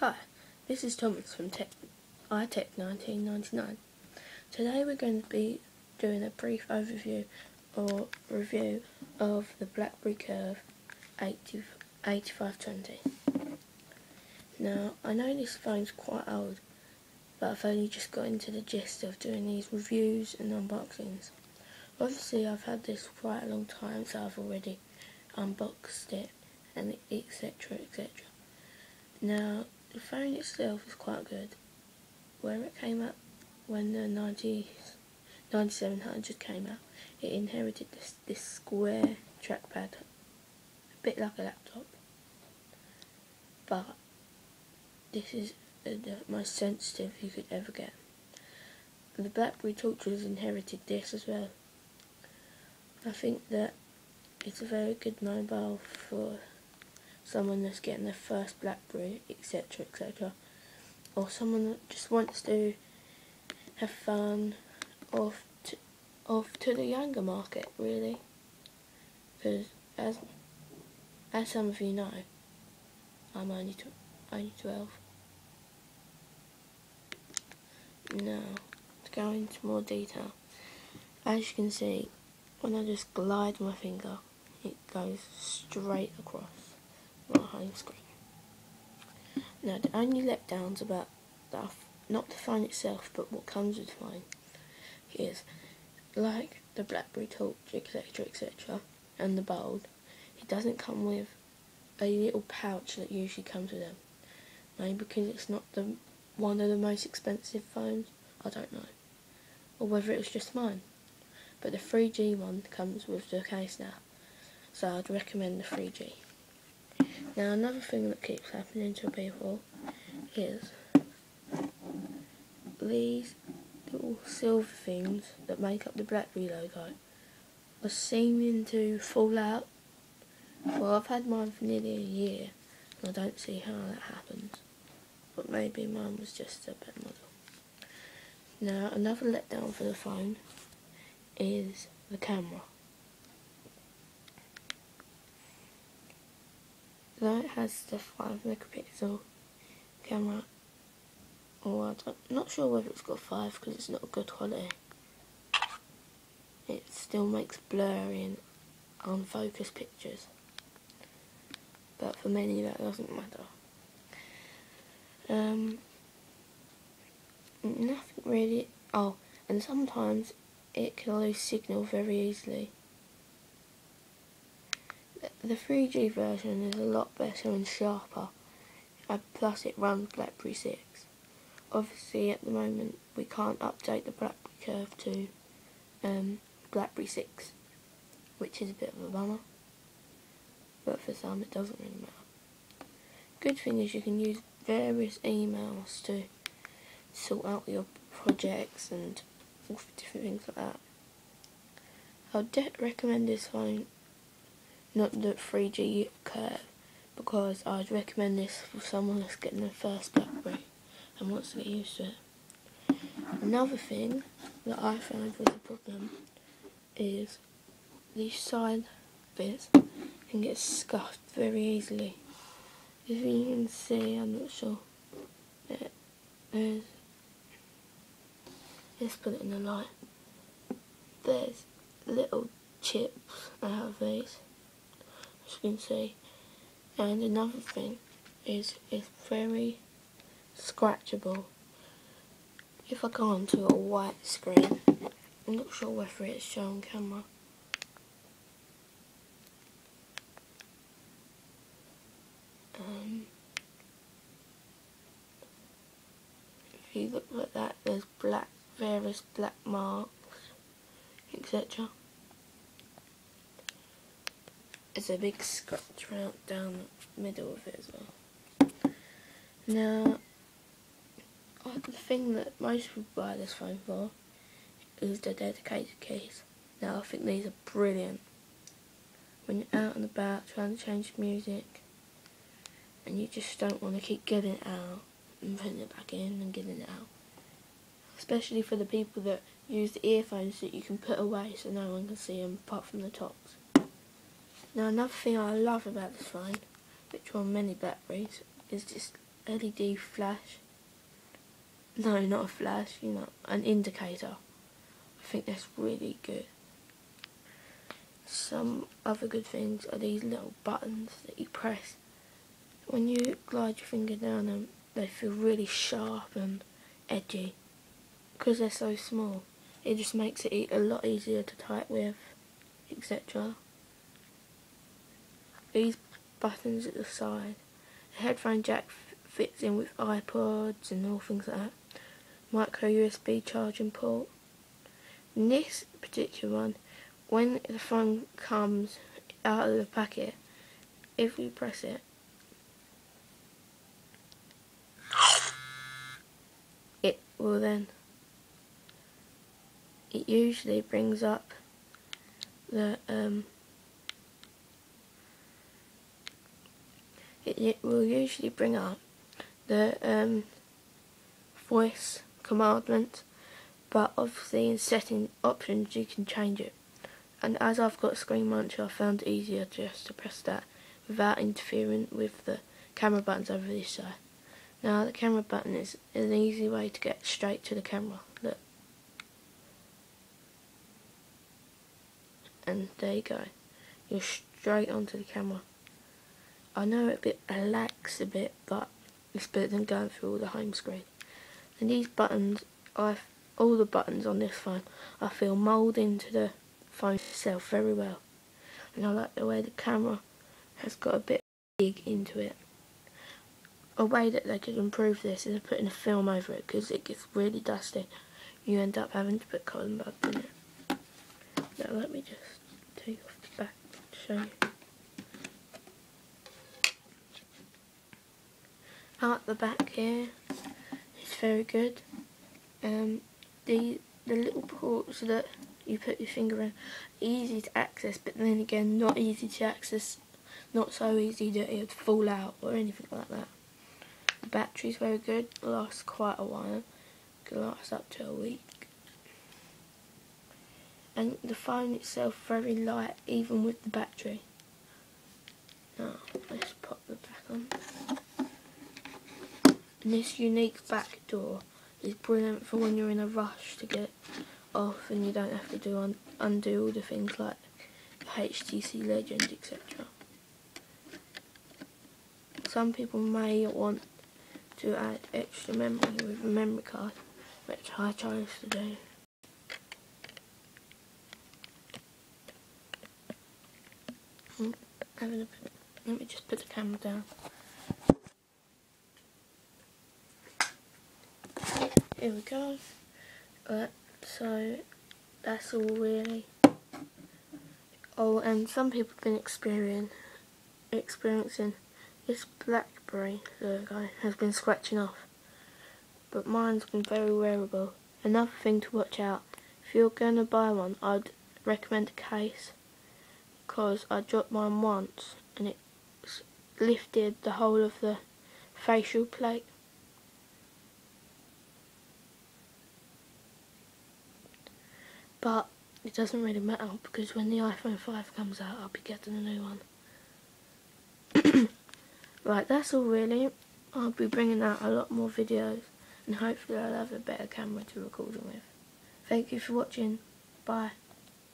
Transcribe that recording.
Hi, this is Thomas from iTech 1999. Today we're going to be doing a brief overview or review of the BlackBerry Curve 8520. Now, I know this phone's quite old, but I've only just got into the gist of doing these reviews and unboxings. Obviously I've had this for quite a long time, so I've already unboxed it and etc. etc. Now, the phone itself is quite good. Where it came out, when the 9700 came out, it inherited this square trackpad, a bit like a laptop. But this is the most sensitive you could ever get. The BlackBerry Torches inherited this as well. I think that it's a very good mobile for someone that's getting their first BlackBerry, etc, etc, or someone that just wants to have fun off to the younger market, really, because as some of you know, I'm only 12. Now, to go into more detail, as you can see, when I just glide my finger, it goes straight across my home screen. Now, the only letdowns about not the phone itself, but what comes with the phone, is like the BlackBerry Torch, etc, etc, and the Bold, it doesn't come with a little pouch that usually comes with them. Maybe because it's not one of the most expensive phones, I don't know, or whether it was just mine. But the 3G one comes with the case now, so I'd recommend the 3G. Now, another thing that keeps happening to people is these little silver things that make up the BlackBerry logo are seeming to fall out. Well, I've had mine for nearly a year, and I don't see how that happens, but maybe mine was just a bad model. Now, another letdown for the phone is the camera. Though it has the 5 megapixel camera, or I'm not sure whether it's got 5 because it's not good quality, it still makes blurry and unfocused pictures. But for many that doesn't matter. Nothing really. Oh, and sometimes it can lose signal very easily. The 3G version is a lot better and sharper, plus it runs BlackBerry 6. Obviously at the moment we can't update the BlackBerry Curve to BlackBerry 6, which is a bit of a bummer, but for some it doesn't really matter. Good thing is you can use various emails to sort out your projects and different things like that. I would recommend this phone, not the 3G Curve, because I'd recommend this for someone that's getting their first BlackBerry and wants to get used to it. Another thing that I found was a problem is these side bits can get scuffed very easily. If you can see, I'm not sure. Let's put it in the light. There's little chips out of these, as you can see. And another thing is it's very scratchable. If I go onto a white screen, I'm not sure whether it's showing camera. If you look like that, there's various black marks, etc. There's a big scratch down the middle of it as well. Now, the thing that most people buy this phone for is the dedicated keys. Now, I think these are brilliant. When you're out and about trying to change music, and you just don't want to keep getting it out and putting it back in and getting it out. Especially for the people that use the earphones that you can put away so no one can see them apart from the tops. Now, another thing I love about this phone, which on many BlackBerries, is just LED flash. No, not a flash, you know, an indicator. I think that's really good. Some other good things are these little buttons that you press. When you glide your finger down them, they feel really sharp and edgy. Because they're so small, it just makes it a lot easier to type with, etc. These buttons at the side. The headphone jack fits in with iPods and all things like that. Micro USB charging port. And this particular one, when the phone comes out of the packet, if we press it, it will then, it usually brings up the it will usually bring up the voice commandment, but obviously in setting options you can change it. And as I've got screen muncher, I found it easier just to press that without interfering with the camera buttons over this side. Now the camera button is an easy way to get straight to the camera. Look. And there you go. You're straight onto the camera. I know it lags a bit, but it's better than going through all the home screen. And these buttons, all the buttons on this phone, I feel mould into the phone itself very well. And I like the way the camera has got a bit big into it. A way that they could improve this is putting a film over it, because it gets really dusty. You end up having to put cotton buds in it. Now let me just take off the back to show you. Out the back here, it's very good. The little ports that you put your finger in, easy to access, but then again not easy to access, not so easy that it would fall out or anything like that. The battery's very good, lasts quite a while, can last up to a week. And the phone itself very light, even with the battery. Now let's pop the back on. And this unique back door is brilliant for when you're in a rush to get off and you don't have to undo all the things like HTC Legend, etc. Some people may want to add extra memory with a memory card, which I chose to do. Let me just put the camera down. Here we go. So that's all really. Oh, and some people have been experiencing this BlackBerry logo has been scratching off, but mine's been very wearable. Another thing to watch out, if you're going to buy one, I'd recommend a case, because I dropped mine once and it lifted the whole of the facial plate. But it doesn't really matter, because when the iPhone 5 comes out, I'll be getting a new one. Right, that's all really. I'll be bringing out a lot more videos, and hopefully I'll have a better camera to record them with. Thank you for watching. Bye.